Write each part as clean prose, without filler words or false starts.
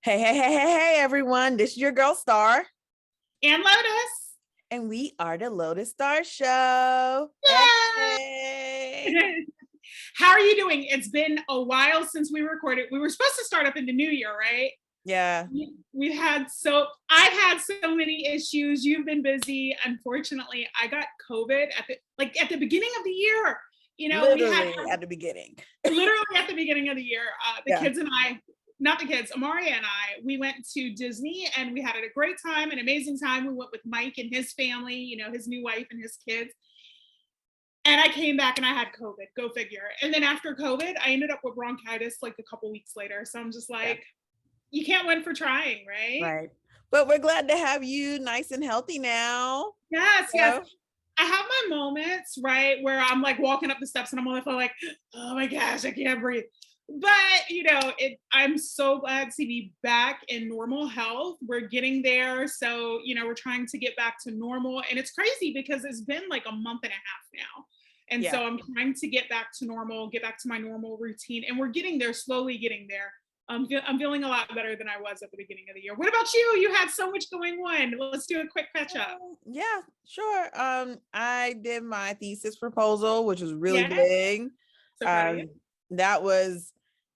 Hey, everyone. This is your girl, Star. And Lotus. And we are the Lotus Star Show. Hey. How are you doing? It's been a while since we recorded. We were supposed to start up in the new year, right? Yeah. I've had so many issues. You've been busy. Unfortunately, I got COVID at the beginning of the year. Literally at the beginning. Literally at the beginning of the year. The Yeah. kids and I, not the kids, Amari and I, we went to Disney and we had a great time, an amazing time. We went with Mike and his family, his new wife and his kids. And I came back and I had COVID, go figure. And then after COVID, I ended up with bronchitis like a couple weeks later. So I'm just like, you can't win for trying, right? Right. But we're glad to have you nice and healthy now. Yes. I have my moments, right, where I'm like walking up the steps and I'm on the phone like, oh my gosh, I can't breathe. But, I'm so glad to be back in normal health. We're getting there. So, we're trying to get back to normal. And it's crazy because it's been like a month and a half now. And so I'm trying to get back to normal, get back to my normal routine. And we're getting there, slowly getting there. I'm feeling a lot better than I was at the beginning of the year. What about you? You had so much going on. Let's do a quick catch up. Yeah, sure. I did my thesis proposal, which was really big. So proud of you. That was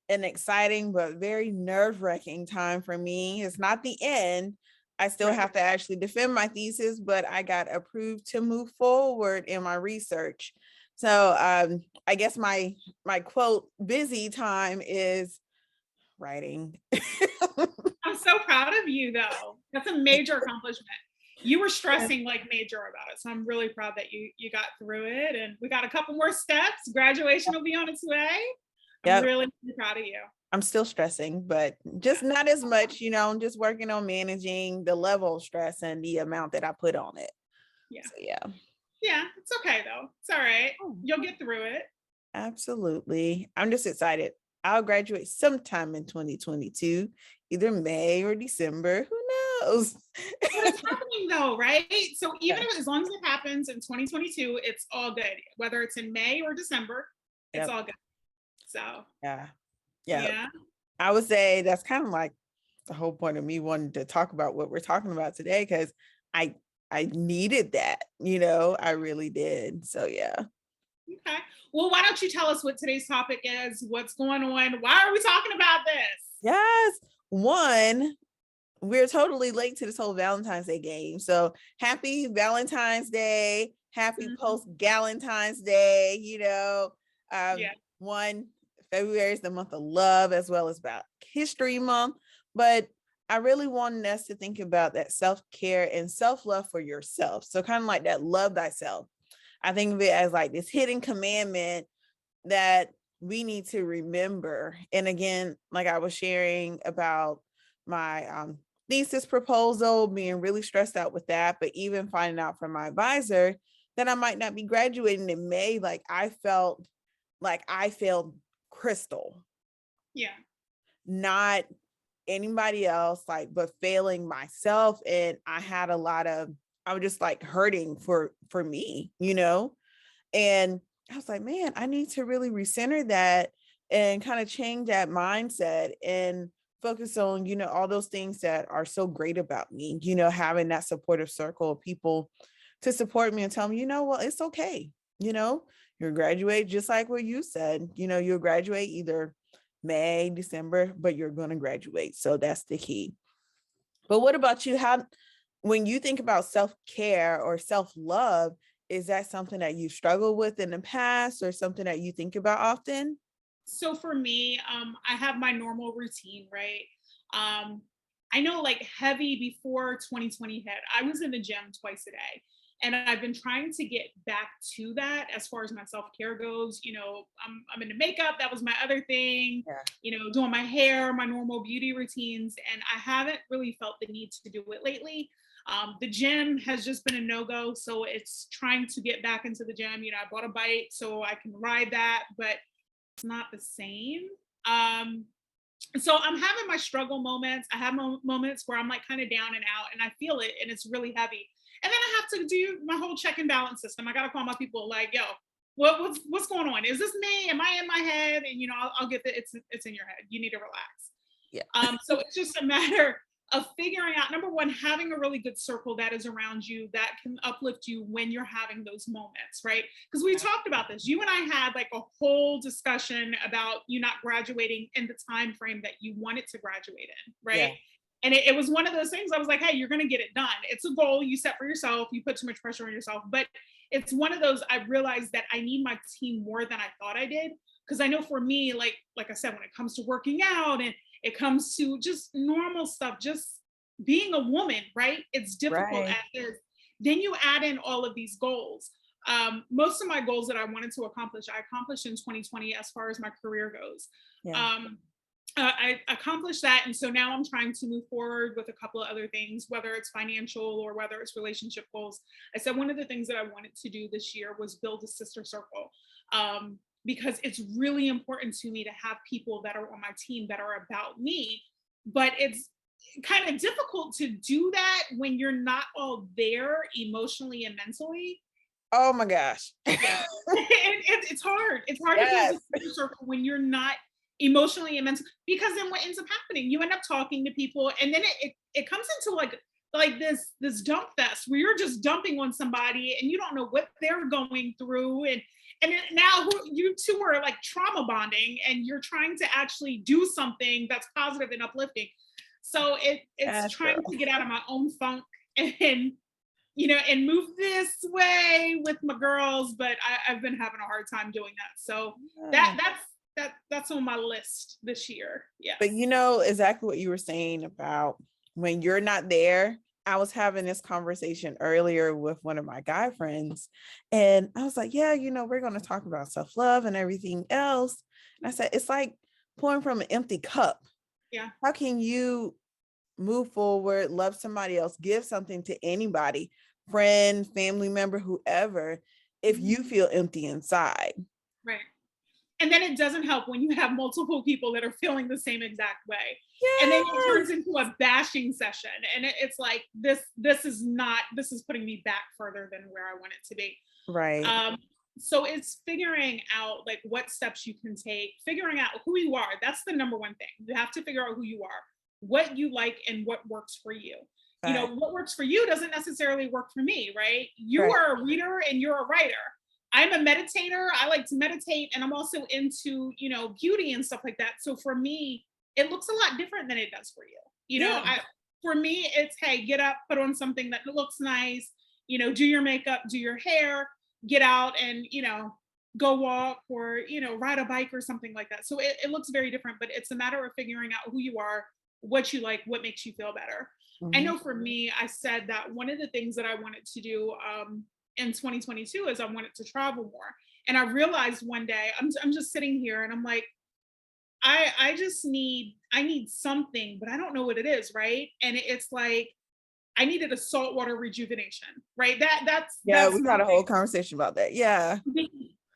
an exciting but very nerve-wracking time for me. It's not the end. I still have to actually defend my thesis, but I got approved to move forward in my research. So I guess my quote busy time is writing. I'm so proud of you though. That's a major accomplishment. You were stressing like major about it. So I'm really proud that you got through it, and we got a couple more steps. Graduation will be on its way. I'm really proud of you. I'm still stressing, but just not as much, I'm just working on managing the level of stress and the amount that I put on it. Yeah. So, yeah. Yeah, it's okay though. It's all right. You'll get through it. Absolutely. I'm just excited. I'll graduate sometime in 2022, either May or December. Who knows? But it's happening though, right? So even if, as long as it happens in 2022, it's all good. Whether it's in May or December, it's all good. So yeah. I would say that's kind of like the whole point of me wanting to talk about what we're talking about today, because I needed that, I really did. So yeah. Okay. Well, why don't you tell us what today's topic is? What's going on? Why are we talking about this? Yes. One, we're totally late to this whole Valentine's Day game. So happy Valentine's Day. Happy post-Galentine's Day. February is the month of love, as well as about History Month. But I really wanted us to think about that self-care and self-love for yourself. So kind of like that love thyself. I think of it as like this hidden commandment that we need to remember. And again, like I was sharing about my thesis proposal, being really stressed out with that, but even finding out from my advisor that I might not be graduating in May, like I felt like I failed Crystal. Yeah. Not anybody else, but failing myself. And I was just like hurting for me, and I was like, man, I need to really recenter that and kind of change that mindset and focus on, all those things that are so great about me, having that supportive circle of people to support me and tell me, well, it's okay. You'll graduate just like what you said, you'll graduate either May, December, but you're going to graduate. So that's the key. But what about you? When you think about self-care or self-love, is that something that you struggle with in the past or something that you think about often? So for me, I have my normal routine, right? I know like heavy before 2020 hit, I was in the gym twice a day. And I've been trying to get back to that as far as my self-care goes. I'm into makeup. That was my other thing, doing my hair, my normal beauty routines. And I haven't really felt the need to do it lately. The gym has just been a no-go. So it's trying to get back into the gym. I bought a bike so I can ride that, but it's not the same. So I'm having my struggle moments. I have moments where I'm like kind of down and out and I feel it and it's really heavy. And then I have to do my whole check and balance system. I got to call my people like, yo, what's going on? Is this me? Am I in my head? And I'll get that it's in your head. You need to relax. Yeah. So it's just a matter of figuring out, number one, having a really good circle that is around you that can uplift you when you're having those moments, right? Because we talked about this. You and I had like a whole discussion about you not graduating in the time frame that you wanted to graduate in, right? Yeah. And it was one of those things. I was like, hey, you're going to get it done. It's a goal you set for yourself. You put too much pressure on yourself. But it's one of those, I realized that I need my team more than I thought I did. Because I know for me, like I said, when it comes to working out and it comes to just normal stuff, just being a woman, right? It's difficult Right. as is. Then you add in all of these goals. Most of my goals that I wanted to accomplish, I accomplished in 2020 as far as my career goes. Yeah. Um, I accomplished that. And so now I'm trying to move forward with a couple of other things, whether it's financial or whether it's relationship goals. I said one of the things that I wanted to do this year was build a sister circle. Because it's really important to me to have people that are on my team that are about me. But it's kind of difficult to do that when you're not all there emotionally and mentally. Oh my gosh. Yeah. It's hard. It's hard to build a Yes. social circle when you're not emotionally and mentally, because then what ends up happening, you end up talking to people and then it comes into like this dump fest where you're just dumping on somebody and you don't know what they're going through, and now you two are like trauma bonding and you're trying to actually do something that's positive and uplifting. So it's Yes, trying girl. to get out of my own funk and and move this way with my girls, but I've been having a hard time doing that. So Yeah. that's on my list this year. But Yes. you know exactly what you were saying about when you're not there. I was having this conversation earlier with one of my guy friends, and I was like, yeah, we're going to talk about self-love and everything else. And I said, it's like pouring from an empty cup. Yeah. How can you move forward, love somebody else, give something to anybody, friend, family member, whoever, if Mhm. you feel empty inside? Right. And then it doesn't help when you have multiple people that are feeling the same exact way. And then it Yes. turns into a bashing session. And it's like this is putting me back further than where I want it to be. Right. Um, so it's figuring out like what steps you can take, figuring out who you are. That's the number one thing. You have to figure out who you are, what you like, and what works for you. Fact. What works for you doesn't necessarily work for me, right? You Right. are a reader and you're a writer. I'm a meditator. I like to meditate and I'm also into, beauty and stuff like that. So for me, it looks a lot different than it does for you. Yeah. For me, it's, hey, get up, put on something that looks nice, do your makeup, do your hair, get out and, go walk or, ride a bike or something like that. So it looks very different, but it's a matter of figuring out who you are, what you like, what makes you feel better. I Mhm. know for me, I said that one of the things that I wanted to do in 2022 is I wanted to travel more. And I realized one day, I'm just sitting here and I'm like, I need something, but I don't know what it is, right? And it's like I needed a saltwater rejuvenation, right? Yeah, That's we my had a thing. whole conversation about that. Yeah.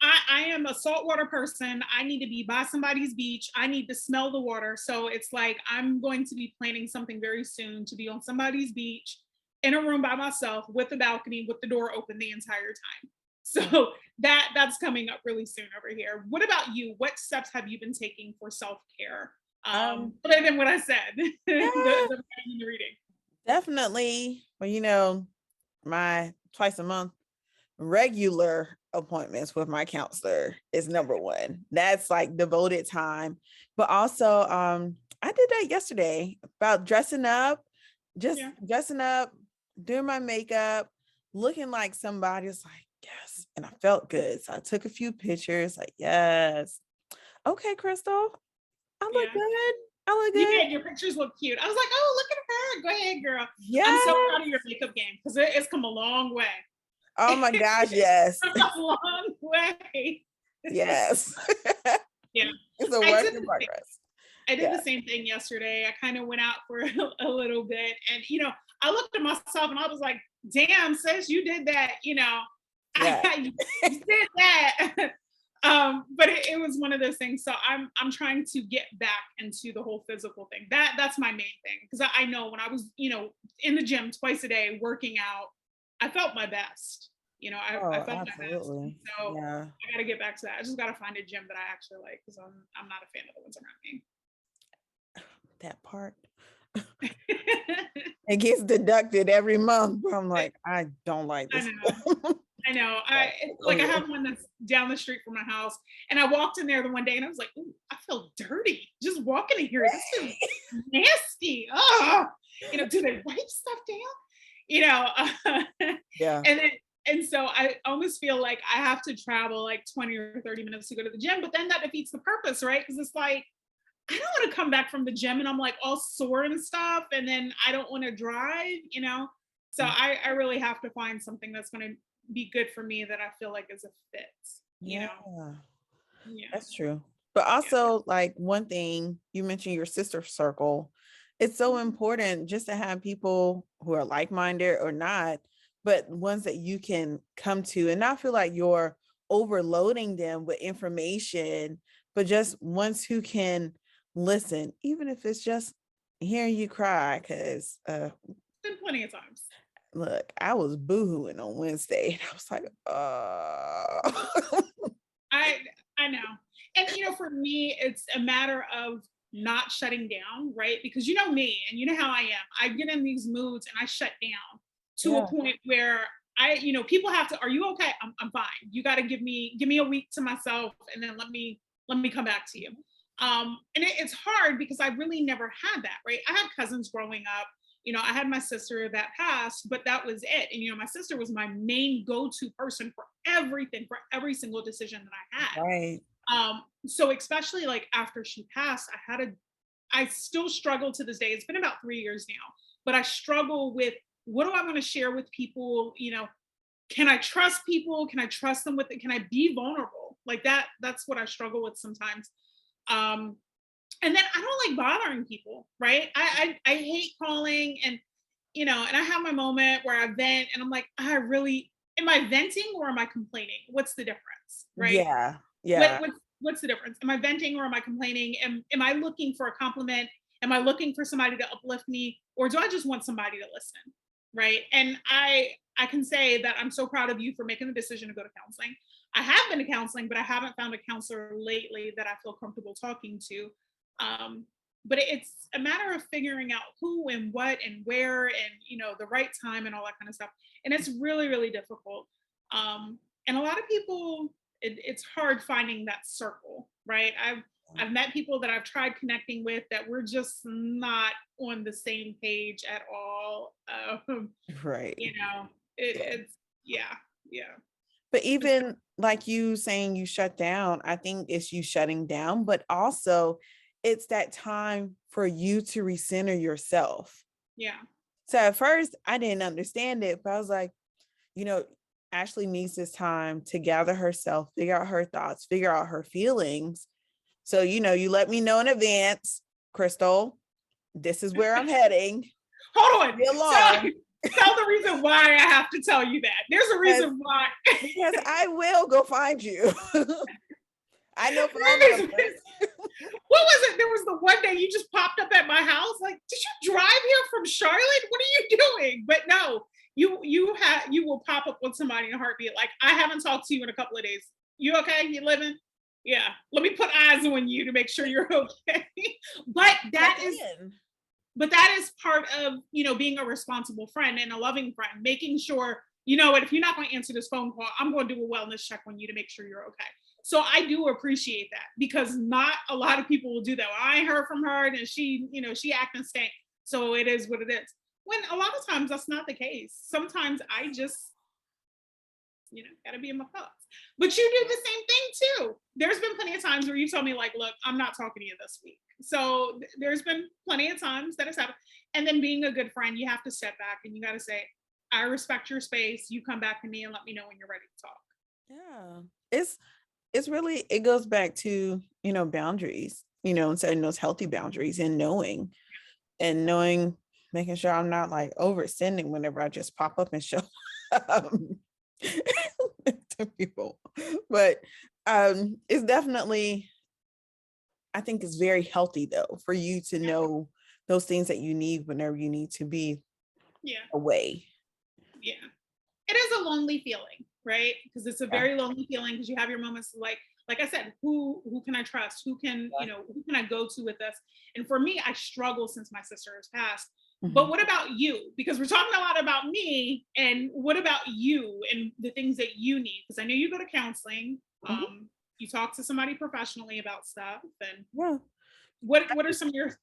I am a saltwater person. I need to be by somebody's beach. I need to smell the water. So it's like I'm going to be planning something very soon to be on somebody's beach in a room by myself with a balcony with the door open the entire time. Yeah. So that's coming up really soon over here. What about you? What steps have you been taking for self-care? Um, Other than what I said, yeah, the writing and the reading. definitely. Well, my twice a month regular appointments with my counselor is number one. That's like devoted time. But also, I did that yesterday about dressing up, just Yeah. dressing up, doing my makeup, looking like somebody. It's like, yes. And I felt good. So I took a few pictures, like, yes. Okay, Crystal, I look Yeah. good. I look You good. did. Your pictures look cute. I was like, oh, look at her. Go ahead, girl. I'm so Yeah. proud of your makeup game because it's come a long way. Oh my gosh, It's yes. come a long way. Yes. Yeah. It's a I work did in the same. progress. I did Yeah. the same thing yesterday. I kind of went out for a little bit and I looked at myself and I was like, damn, sis, you did that, Yeah. you did that. But it was one of those things. So I'm trying to get back into the whole physical thing. That's my main thing. Because I know when I was, in the gym twice a day working out, I felt my best. I Oh, felt my best. absolutely. So Yeah. I gotta get back to that. I just gotta find a gym that I actually like because I'm not a fan of the ones around me. that part. It gets deducted every month. I'm like, I don't like I this. know. I know. I Okay. have one that's down the street from my house, and I walked in there the one day, and I was like, "Ooh, I feel dirty just walking in here. This is nasty. Oh, do they wipe stuff down? You know." Yeah. And then and so I almost feel like I have to travel like 20 or 30 minutes to go to the gym, but then that defeats the purpose, right? Because it's like I don't want to come back from the gym and I'm like all sore and stuff, and then I don't want to drive. So Mm, I really have to find something that's going to be good for me that I feel like is a fit. You yeah, know, yeah, that's true. But yeah, also, like one thing you mentioned, your sister circle. It's so mhm, important just to have people who are like-minded or not, but ones that you can come to and not feel like you're overloading them with information, but just ones who can listen, even if it's just hearing you cry. Because been plenty of times. look, I was boohooing on Wednesday, and I was like, I I know. And for me, it's a matter of not shutting down, right? Because you know me and you know how I am. I get in these moods and I shut down to a yeah, point where people have to, are you okay? I'm fine. You got to give me a week to myself and then let me come back to you. And it's hard because I really never had that, right? I had cousins growing up. I had my sister that passed, but that was it. And my sister was my main go-to person for everything, for every single decision that I had. right. So especially like after she passed, I still struggle to this day. It's been about 3 years now, but I struggle with what do I want to share with people? Can I trust people? Can I trust them with it? Can I be vulnerable? Like that, that's what I struggle with sometimes. Um, and then I don't like bothering people, right? I hate calling and I have my moment where I vent and I'm like, I really am I venting or am I complaining? What's the difference? Right? Yeah, What yeah, what's the difference? Am I venting or am I complaining? Am I looking for a compliment? Am I looking for somebody to uplift me? Or do I just want somebody to listen? Right. And I can say that I'm so proud of you for making the decision to go to counseling. I have been to counseling, but I haven't found a counselor lately that I feel comfortable talking to. Um, but it's a matter of figuring out who and what and where and the right time and all that kind of stuff. And it's really, really difficult. And a lot of people it's hard finding that circle, right? I've met people that I've tried connecting with that we're just not on the same page at all. right. You know, Yeah. it's yeah, yeah, But it's even like you saying you shut down, I think it's you shutting down, but also it's that time for you to recenter yourself. yeah, So at first I didn't understand it, but I was like, you know, Ashley needs this time to gather herself, figure out her thoughts, figure out her feelings. So, you let me know in advance, Crystal, this is where I'm heading. hold on. Be Tell alarmed. tell the reason why I have to tell you that. There's a because, reason why. because I will go find you. I know phone There is- numbers. what was it? There was the one day you just popped up at my house. Like, did you drive here from Charlotte? What are you doing? But no, you will pop up with somebody in a heartbeat. Like, I haven't talked to you in a couple of days. You okay? You living? Yeah. Let me put eyes on you to make sure you're okay. but Check that is in. but that is part of being a responsible friend and a loving friend, making sure what, if you're not going to answer this phone call, I'm going to do a wellness check on you to make sure you're okay. So I do appreciate that because not a lot of people will do that. Well, I ain't heard from her and she acting stank, so it is what it is. When a lot of times that's not the case. Sometimes I just gotta be in my thoughts. But you do the same thing too. There's been plenty of times where you tell me, like, look, I'm not talking to you this week. So there's been plenty of times that has happened. And then being a good friend, you have to step back and you got to say, I respect your space. You come back to me and let me know when you're ready to talk. Yeah. It's really, it goes back to, boundaries, and setting those healthy boundaries and knowing, making sure I'm not like overextending whenever I just pop up and show um, to people. But it's definitely, I think it's very healthy though for you to Yeah. know those things that you need whenever you need to be Yeah. away. Yeah. It is a lonely feeling, right? Because it's a Yeah. very lonely feeling because you have your moments like, like I said, who can I trust? Who can, who can I go to with this? And for me, I struggle since my sister has passed. But Mhm. what about you? Because we're talking a lot about me, and what about you and the things that you need? Because I know you go to counseling. Mhm. You talk to somebody professionally about stuff. And Yeah. what are some of your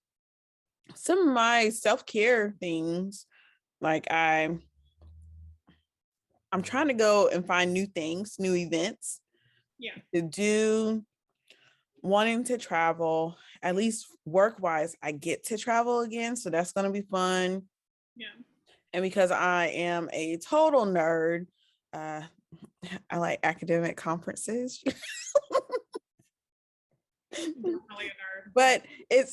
Some of my self-care things, like I'm trying to go and find new things, new events yeah, to do, wanting to travel, at least work-wise, I get to travel again, so that's gonna be fun. yeah. And because I am a total nerd, uh, I like academic conferences, Definitely a nerd. but it's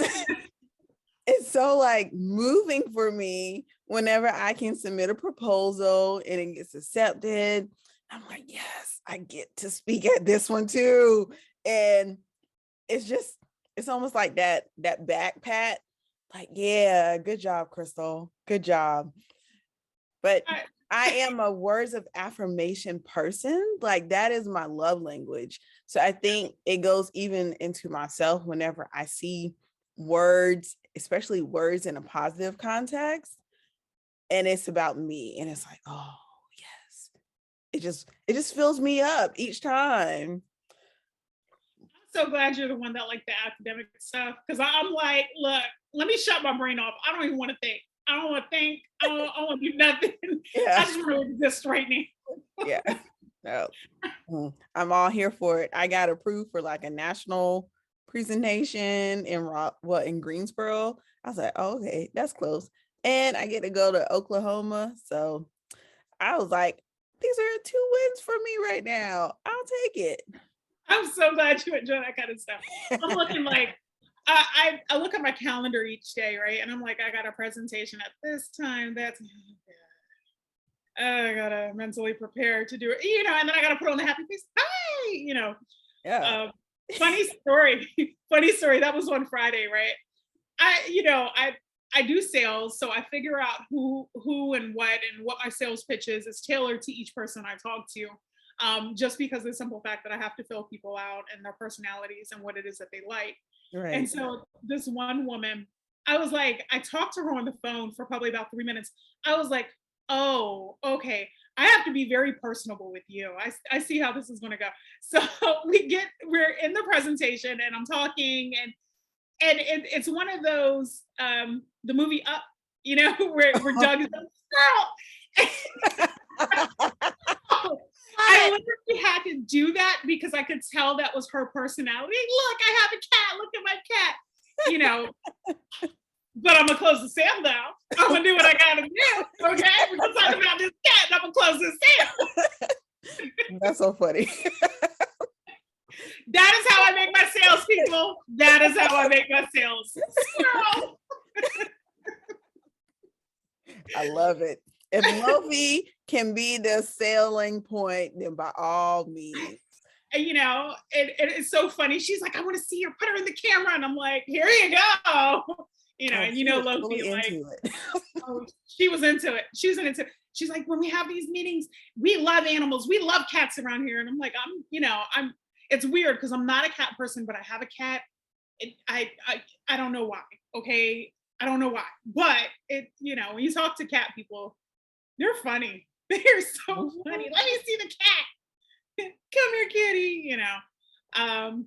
it's so like moving for me whenever I can submit a proposal and it gets accepted. I'm like, yes, I get to speak at this one too. And it's just, it's almost like that back pat. Like, yeah, good job, Crystal. Good job. But I, I am a words of affirmation person. Like that is my love language. So I yeah. think it goes even into myself whenever I see words, especially words in a positive context, and it's about me. And it's like, oh yes. It just fills me up each time. I'm so glad you're the one that like the academic stuff, because I'm like, look, let me shut my brain off. I don't even want to think. I don't want to think. I don't want to do nothing. I Yeah. just want to exist right now. Yeah. No. I'm all here for it. I got approved for like a national presentation in in Greensboro. I was like, oh, okay, that's close. And I get to go to Oklahoma. So I was like, these are 2 wins for me right now. I'll take it. I'm so glad you enjoy that kind of stuff. I'm looking like I look at my calendar each day, right? And I'm like, I got a presentation at this time. That's I gotta mentally prepare to do it, and then I gotta put on the happy face. Hi, Yeah. Uh, funny story. Funny story. That was on Friday, right? I do sales, so I figure out who and what my sales pitch is tailored to each person I talk to. Just because of the simple fact that I have to fill people out and their personalities and what it is that they like. And Right. so this one woman, I was like, I talked to her on the phone for probably about 3 minutes. I was like, oh, okay. I have to be very personable with you. I see how this is going to go. So we're in the presentation and I'm talking, and it's one of those the movie Up, where Doug is like, girl. I literally had to do that because I could tell that was her personality. Look, I have a cat. Look at my cat. You know, but I'm gonna close the sale now. I'm gonna do what I gotta do. Okay, we're gonna talk about this cat. And I'm gonna close this sale. That's so funny. That is how I make my sales, people. That is how I make my sales. Squirrel. I love it. If Lofi can be the selling point, then by all means. And, it's so funny. She's like, I want to see her. Put her in the camera, and I'm like, here you go. Oh, And she was Loki, totally like, into it. oh, she was into it. She was into it. She's like, when we have these meetings, we love animals. We love cats around here. And I'm like, I'm. It's weird because I'm not a cat person, but I have a cat. I don't know why. Okay, I don't know why, but when you talk to cat people, they're funny. They're so funny. Mhm. Let me see the cat. Come here, kitty. Yeah, no.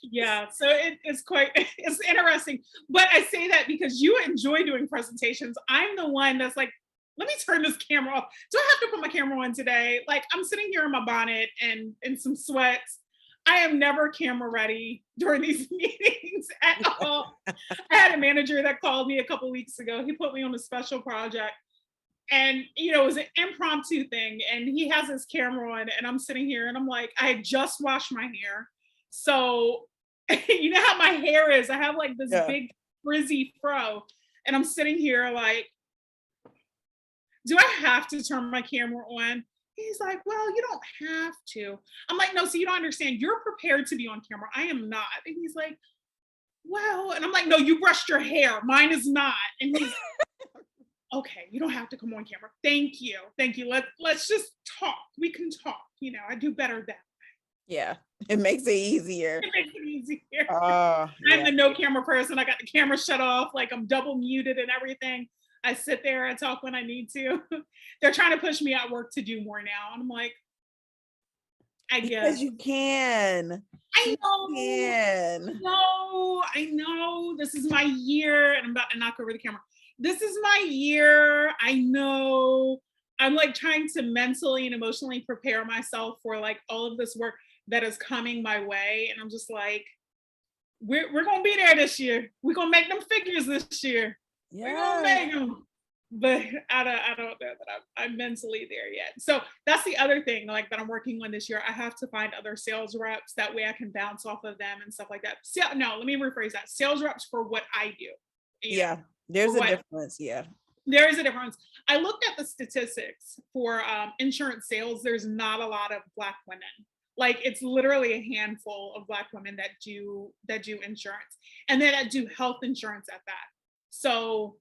Yeah, so it's quite it's interesting. But I say that because you enjoy doing presentations. I'm the one that's like, let me turn this camera off. Do I have to put my camera on today? Like, I'm sitting here in my bonnet and in some sweats. I am never camera ready during these meetings at all. I had a manager that called me a couple weeks ago. He put me on a special project, and it was an impromptu thing, and he has his camera on, and I'm sitting here and I'm like, I had just washed my hair. So you know how my hair is, I have like this Yeah. big frizzy fro, and I'm sitting here like, do I have to turn my camera on? He's like, well, you don't have to. I'm like, no, so you don't understand, you're prepared to be on camera, I am not. And he's like, well, and I'm like, no, you brushed your hair, mine is not. And he's okay, you don't have to come on camera. Thank you. Thank you. Let's just talk. We can talk. I do better that. Yeah. It makes it easier. It makes it easier. Oh, I'm yeah. the no camera person. I got the camera shut off, like I'm double muted and everything. I sit there and talk when I need to. They're trying to push me at work to do more now. And I'm like, I Because guess. you can. I You know, can. I know. This is my year, and I'm about to knock over the camera. This is my year. I know. I'm like trying to mentally and emotionally prepare myself for like all of this work that is coming my way. And I'm just like, we're gonna be there this year. We're gonna make them figures this year. We're gonna Yeah. make them. But I don't know that I'm mentally there yet. So that's the other thing, like that I'm working on this year. I have to find other sales reps that way I can bounce off of them and stuff like that. So, no, let me rephrase that. Sales reps for what I do. You know, Yeah. There's for a what difference. Yeah. there is a difference. I looked at the statistics for insurance sales. There's not a lot of Black women. Like it's literally a handful of Black women that do insurance, and then that do health insurance at that. So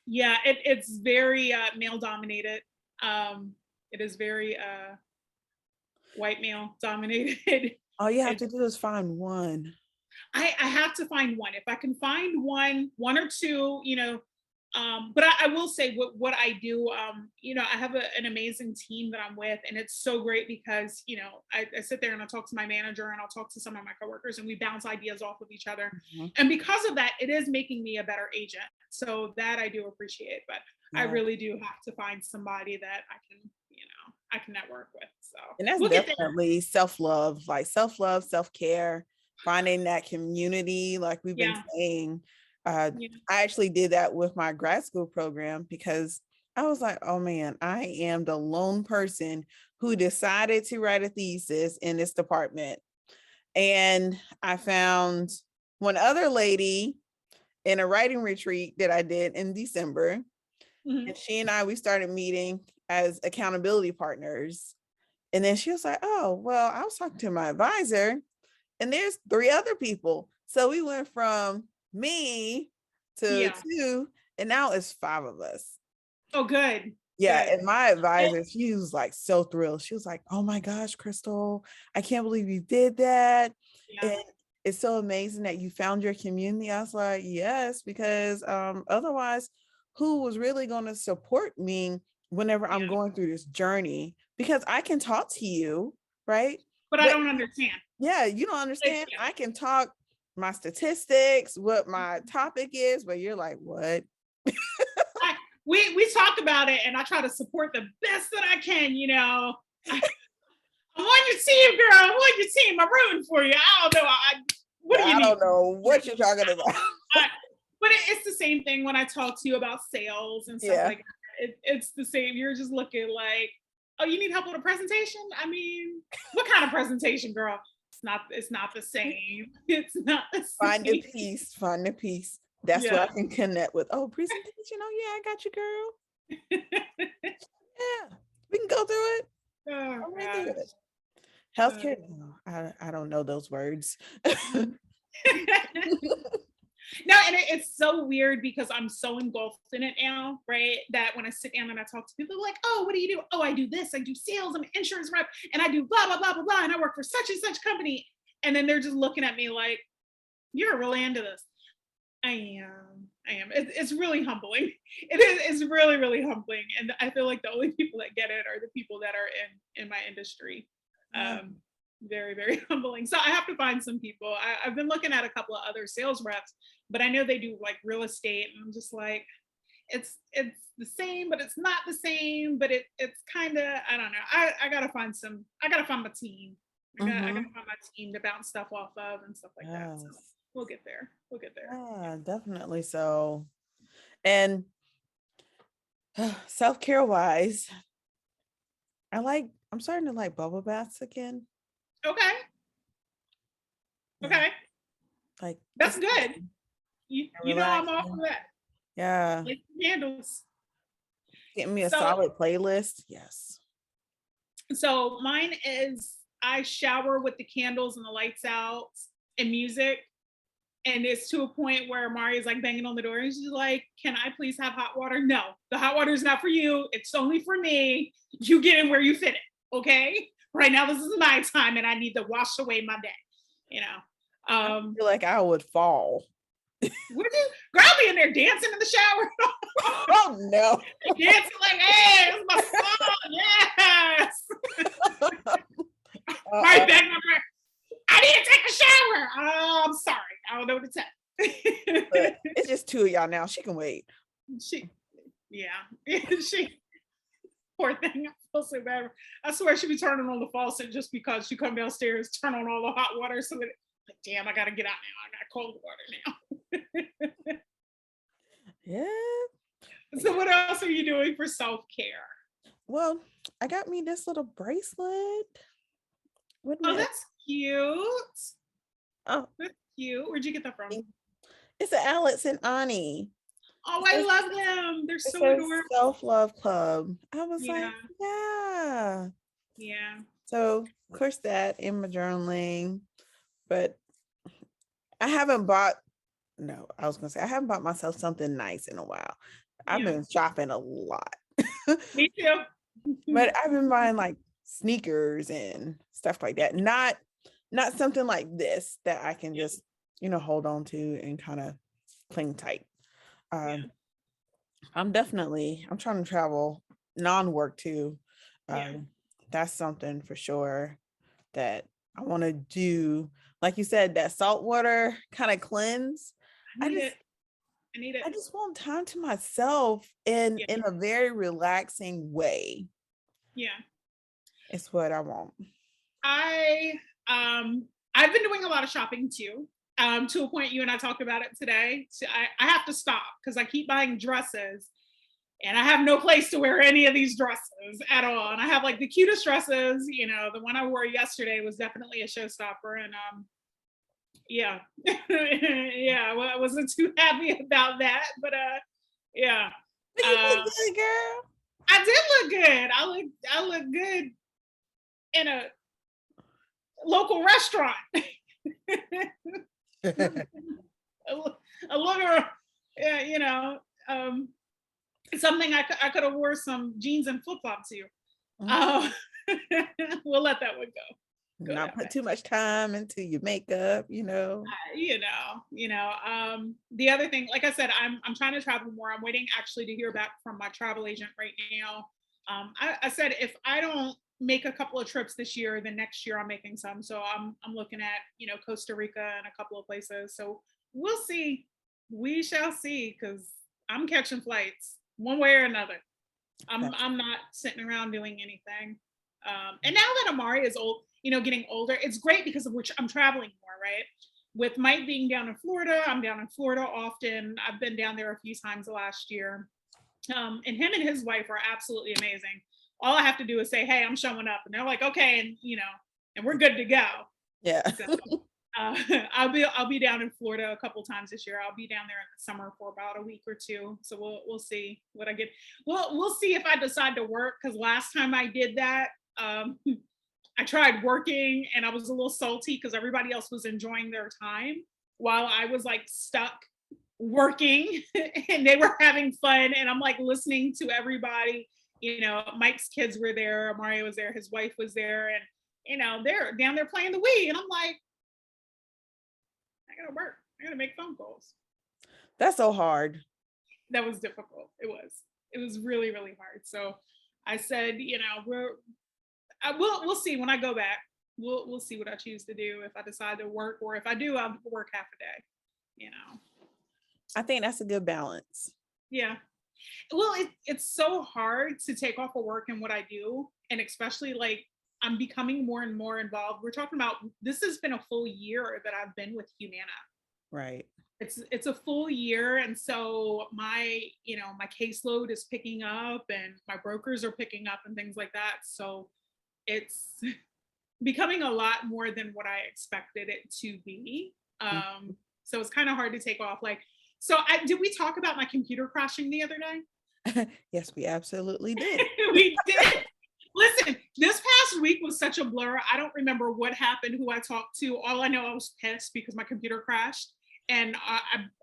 yeah, it's very male dominated. It is very white male dominated. All you have It, to do is find one. I have to find one. If I can find one or two, but I will say what I do. I have an amazing team that I'm with, and it's so great because I sit there and I talk to my manager and I'll talk to some of my coworkers, and we bounce ideas off of each other. Mhm. And because of that, it is making me a better agent. So that I do appreciate, but I Yeah. really do have to find somebody that I can network with. So And that's we'll get there. definitely self-love, like self-love, self-care, finding that community, like we've been Yeah. saying. Yeah. I actually did that with my grad school program because I was like, oh man, I am the lone person who decided to write a thesis in this department. And I found one other lady in a writing retreat that I did in December. Mhm. And she and we started meeting as accountability partners. And then she was like, oh, well, I was talking to my advisor and there's 3 other people. So we went from me to Yeah. 2, and now it's 5 of us. Oh, good. Yeah, Good. and my And- advisor, she was like so thrilled. She was like, "Oh my gosh, Crystal, I can't believe you did that." yeah. And it's so amazing that you found your community. I was like, "Yes, because otherwise who was really going to support me whenever I'm Yeah. going through this journey? Because I can talk to you, right? But I But don't understand. yeah, you don't understand. I can talk my statistics, what my topic is, but you're like, "What?" We talk about it, and I try to support the best that I can. I'm on your team, girl. I'm on your team. I'm rooting for you. I don't know. What do you I need? don't know what you're talking about. I, but it's the same thing when I talk to you about sales and stuff Yeah. like that. It's the same. You're just looking like, oh, you need help with a presentation? I mean, what kind of presentation, girl? It's not the same. It's not the Find a same. piece, find a piece. That's what Yeah. I can connect with. Oh, presentation. Oh, yeah, I got you, girl. Yeah, we can go through it. Oh Go right through gosh. it. Uh, Healthcare. No, I don't know those words. No, and it's so weird because I'm so engulfed in it now, right? That when I sit down and I talk to people, they're like, oh, what do you do? Oh, I do this, I do sales, I'm an insurance rep, and I do blah, blah, blah, blah, blah, and I work for such and such company. And then they're just looking at me like, you're really into this. I am. I am. It's really humbling. It's really, really humbling. And I feel like the only people that get it are the people that are in my industry. Yeah. Very, very humbling. So I have to find some people. I've been looking at a couple of other sales reps, but I know they do like real estate, and I'm just like, it's the same, but it's not the same. But it's kind of, I don't know. I gotta find some. I gotta find my team. I gotta Mhm. find my team to bounce stuff off of and stuff like that. So Yes. we'll get there. We'll get there. Yeah, definitely so. And self-care wise, I'm starting to like bubble baths again. Okay. Yeah. Okay. Like That's it's good. I'm all relaxing. for that. Yeah. Like candles. Getting me a So solid playlist. Yes. so mine is I shower with the candles and the lights out and music. And it's to a point where Mari's like banging on the door and she's like, can I please have hot water? No, the hot water is not for you. It's only for me. You get in where you fit it. Okay. right now this is my time and I need to wash away my day, you know. I feel like I would fall. Would you? Girl, I'll be in there dancing in the shower. Oh no. Dancing like, hey, it's my song. Yes. Right back my breath. I need to take a shower. Oh, I'm sorry. I don't know what to tell. But it's just two of y'all now. She can wait. She, yeah. She, poor thing. I feel so bad. I swear she'd be turning on the faucet just because she come downstairs, turn on all the hot water. So that, like, damn, I gotta get out now. I got cold water now. Yeah. So what else are you doing for self-care? Well, I got me this little bracelet. What Oh, is it? that's cute. Oh, That's cute. Where'd you get that from? it's an Alex and Ani. Oh, It I says, love them. They're it so says adorable. self-love club. I was like, Yeah, yeah. yeah, So of course that in my journaling, but I haven't bought, no, I was gonna say I haven't bought myself something nice in a while. I've yeah. been shopping a lot. Me too. But I've been buying like sneakers and stuff like that. Not something like this that I can Yeah, just, hold on to and kind of cling tight. yeah, Um, I'm trying to travel non-work too. yeah. Um, that's something for sure that I want to do. Like you said, that saltwater kind of cleanse. I I need just it. I need it. I just want time to myself in Yeah, in a very relaxing way. yeah. It's what I want. I I've been doing a lot of shopping too. To a point you and I talked about it today. So I have to stop because I keep buying dresses and I have no place to wear any of these dresses at all. And I have like the cutest dresses, the one I wore yesterday was definitely a showstopper. And yeah. Yeah, well, I wasn't too happy about that, but yeah. But you look Uh good, girl. I did look good. I look good in a local restaurant. A looker, yeah, something I could have wore some jeans and flip flops to. Mhm. Uh, we'll let that one go Not that way. put too much time into your makeup, The other thing, like I said, I'm trying to travel more. I'm waiting actually to hear back from my travel agent right now. I said if I don't make a couple of trips this year, then next year I'm making some. So I'm looking at Costa Rica and a couple of places. So we'll see. We shall see because I'm catching flights one way or another. That's I'm not sitting around doing anything. And now that Amari is old, getting older, it's great because of which I'm traveling more, right? With Mike being down in Florida, I'm down in Florida often. I've been down there a few times last year. And him and his wife are absolutely amazing. All I have to do is say, "Hey, I'm showing up," and they're like, "Okay," and we're good to go. yeah. So uh, I'll be down in Florida a couple times this year. I'll be down there in the summer for about a week or two. So we'll see what I get. We'll see if I decide to work because last time I did that, I tried working and I was a little salty because everybody else was enjoying their time while I was like stuck working and they were having fun and I'm like listening to everybody. Mike's kids were there, Mario was there, his wife was there, and they're down there playing the Wii, and I'm like, I gotta work. I gotta make phone calls. That's so hard. That was difficult. It was. It was really, really hard. So I said, we'll see when I go back. We'll see what I choose to do if I decide to work, or if I do, I'll work half a day. I think that's a good balance. Yeah. Well, it's so hard to take off of work and what I do, and especially like I'm becoming more and more involved. We're talking about this has been a full year that I've been with Humana. Right. It's a full year, and so my caseload is picking up and my brokers are picking up and things like that, so it's becoming a lot more than what I expected it to be. So it's kind of hard to take off. Like, so did we talk about my computer crashing the other day? Yes, we absolutely did. We did. Listen, this past week was such a blur. I don't remember what happened, who I talked to. All I know, I was pissed because my computer crashed, and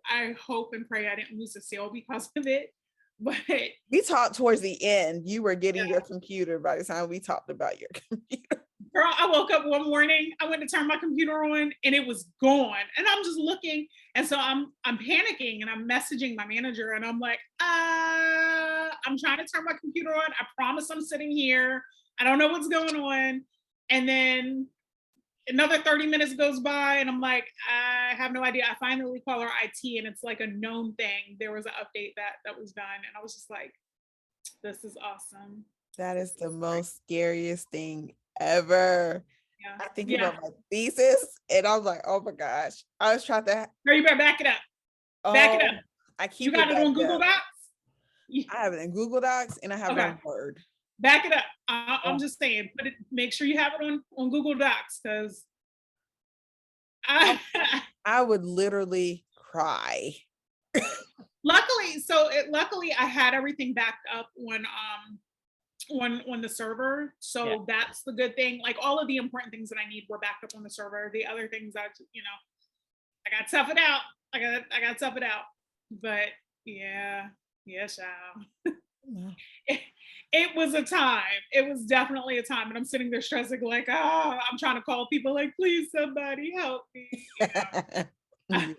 I hope and pray I didn't lose a sale because of it. But We talked towards the end. You were getting yeah, your computer by the time we talked about your computer. girl, I woke up one morning, I went to turn my computer on and it was gone. And I'm just looking. And so I'm panicking and I'm messaging my manager and I'm like, I'm trying to turn my computer on. I promise I'm sitting here. I don't know what's going on. And then another 30 minutes goes by and I'm like, I have no idea. I finally call our IT and it's like a known thing. There was an update that was done. And I was just like, this is awesome. That This is the is great. most scariest thing ever. Yeah. I think Yeah. about my thesis and I was like, oh my gosh. I was trying to, Girl, you better back it up. Back it up. oh, I You keep it got it on backed Google up. Docs? I have it in Google Docs and I have it Okay. on Word. Back it up. I'm Oh, just saying, make sure you have it on Google Docs because I, I I would literally cry. luckily I had everything backed up on the server. Yeah. So that's the good thing. Like all of the important things that I need were backed up on the server. The other things I got to tough it out. I got to tough it out. But yeah, child. Yeah. It was a time. It was definitely a time. And I'm sitting there stressing, like, I'm trying to call people, like, please, somebody help me. Yeah.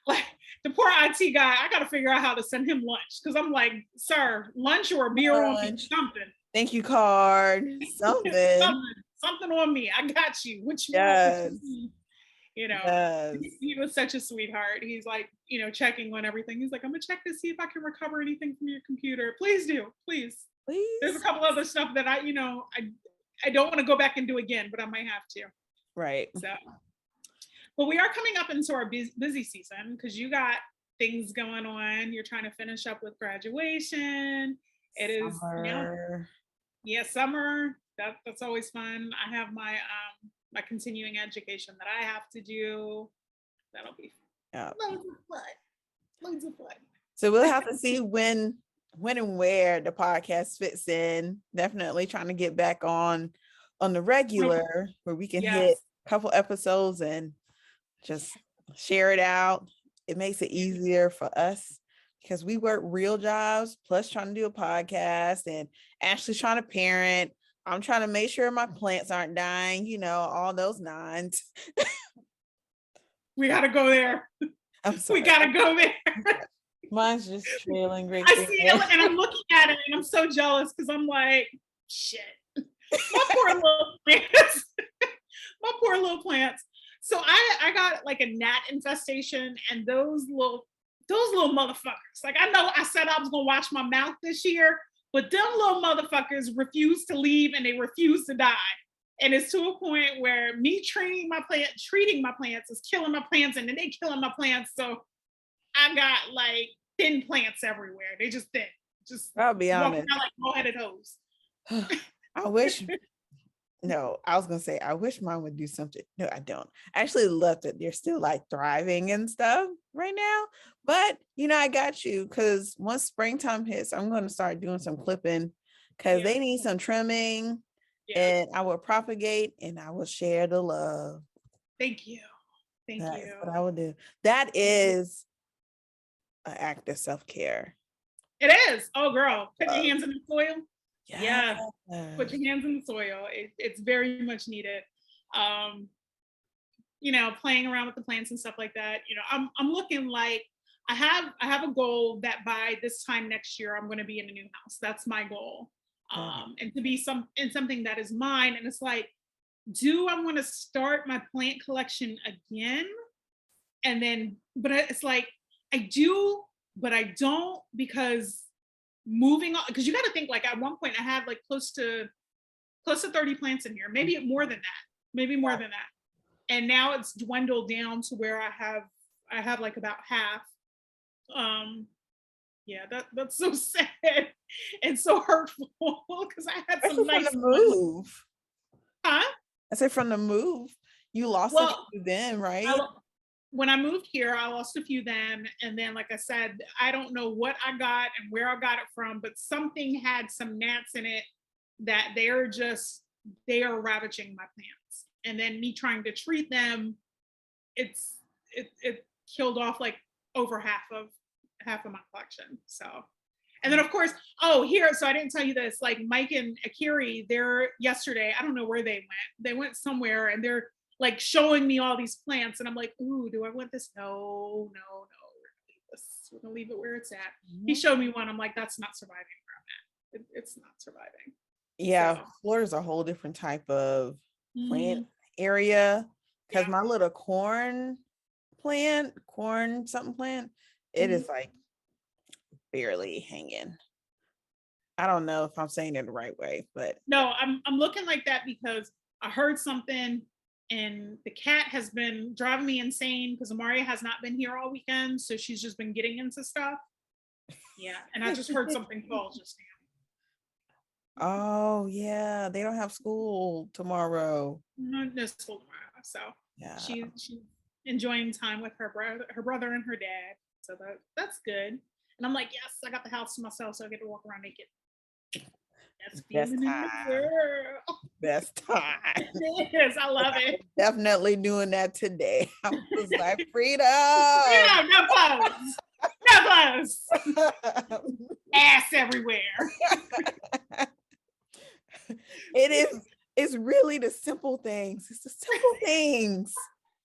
Like the poor IT guy, I got to figure out how to send him lunch because I'm like, sir, lunch or a beer on me, Lunch. something, Thank you card. Something. something on me. I got you. What you want? What you Yes. need? You know, Yes. he was such a sweetheart. He's like, checking on everything. He's like, I'm gonna check to see if I can recover anything from your computer. Please do, please. There's a Please. couple other stuff that I don't want to go back and do again, but I might have to. Right. So, but we are coming up into our busy season because you got things going on. You're trying to finish up with graduation. It is now, Summer. yeah, summer. That's always fun. I have my continuing education that I have to do. That'll be Yeah. loads of fun. Loads of fun. So we'll have to see when and where the podcast fits in. Definitely trying to get back on the regular where we can hit Yes. a couple episodes and just share it out. It makes it easier for us because we work real jobs plus trying to do a podcast and Ashley's trying to parent. I'm trying to make sure my plants aren't dying, all those nines. We gotta go there. I'm We sorry. gotta go there. Mine's just trailing right I there. see it and I'm looking at it and I'm so jealous because I'm like, shit. My poor little plants. My poor little plants. So I got like a gnat infestation and those little motherfuckers. Like I know I said I was gonna watch my mouth this year, but them little motherfuckers refuse to leave and they refuse to die. And it's to a point where me treating my plants is killing my plants and then they killing my plants. So I got like thin plants everywhere. They just thin. Just I'll be walking honest. around like ball-headed hose. I wish, no, I was gonna say I wish mine would do something. No, I don't. I actually love that they're still like thriving and stuff right now. But I got you because once springtime hits, I'm gonna start doing some clipping because Yeah. they need some trimming Yeah. and I will propagate and I will share the love. Thank you. Thank That's you. what I will do. That is an act of self-care. It is. Oh, girl, put your hands in the soil. Yeah. Yeah, put your hands in the soil. It's very much needed. Um, playing around with the plants and stuff like that. I'm looking like I have a goal that by this time next year I'm going to be in a new house. That's my goal, and to be something that is mine. And it's like, do I want to start my plant collection again? And then, but it's like I do, but I don't because moving on. Because you got to think like at one point I had like close to 30 plants in here, maybe more than that, maybe more than that. And now it's dwindled down to where I have like about half. Yeah, that's so sad and so hurtful because I had some Especially from nice the ones. move. Huh? I said from the move. You lost a Well, few then, right? when I moved here, I lost a few then. And then, like I said, I don't know what I got and where I got it from, but something had some gnats in it that they are ravaging my plants. And then me trying to treat them, it killed off like over half of my collection. So And then of course, oh, here, so I didn't tell you this, like Mike and Akiri, they're yesterday, I don't know where they went. They went somewhere and they're like showing me all these plants. And I'm like, ooh, do I want this? No, no, no. We're gonna leave it where it's at. He Mhm. showed me one. I'm like, that's not surviving where I'm at. It's not surviving. Yeah, So, Florida's a whole different type of plant mhm, area because yeah. my little corn something plant, it Mhm. is like barely hanging. I don't know if I'm saying it the right way, but No, I'm looking like that because I heard something and the cat has been driving me insane because Amaria has not been here all weekend. So she's just been getting into stuff. Yeah. And I just heard something fall just oh yeah, they don't have school tomorrow. now. No school tomorrow. So Yeah. she's enjoying time with her brother and her dad. So that's good. And I'm like, yes, I got the house to myself, so I get to walk around naked. That's Best feeling in the time. girl. Best time. It is. I love it. Definitely doing that today. I was like, freedom. Yeah, no clothes. No clothes. Ass everywhere. It is, it's really the simple things. It's the simple things.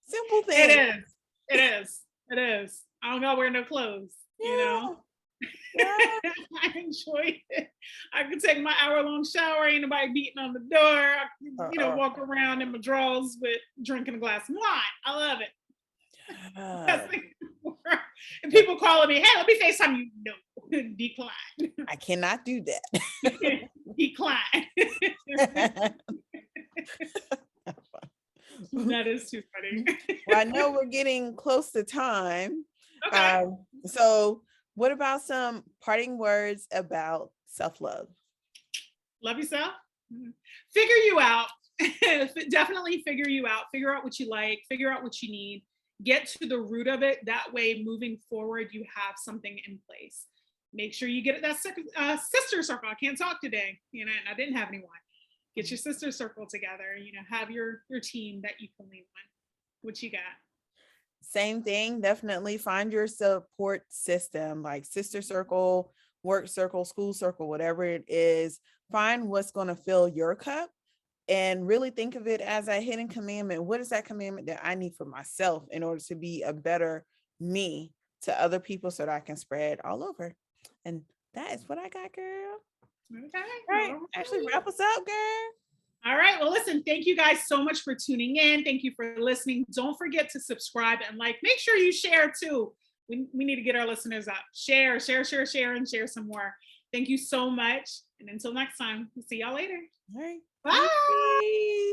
Simple It things. is. It is. It is. I don't gotta wear no clothes, you know. Yeah. Yeah. I enjoy it. I can take my hour-long shower, ain't nobody beating on the door. I can, Uh-uh. walk around in my drawers with drinking a glass of wine. I love it. Uh, That's like, and people calling me, hey, let me FaceTime you. No, decline. I cannot do that. Decline. That is too funny. Well, I know we're getting close to time. Okay. So what about some parting words about self-love? Love yourself. Figure you out. Definitely figure you out. Figure out what you like. Figure out what you need. Get to the root of it. That way, moving forward, you have something in place. Make sure you get that sister circle. I can't talk today, and I didn't have anyone. Get your sister circle together. Have your team that you can lean on. What you got? Same thing, definitely find your support system, like sister circle, work circle, school circle, whatever it is. Find what's going to fill your cup and really think of it as a hidden commandment. What is that commandment that I need for myself in order to be a better me to other people so that I can spread all over? And that is what I got, girl. Okay. All right, actually wrap us up, girl. All right. Well, listen, thank you guys so much for tuning in. Thank you for listening. Don't forget to subscribe and like. Make sure you share too. We need to get our listeners up. Share, and share some more. Thank you so much. And until next time, we'll see y'all later. All right. Bye. Peace.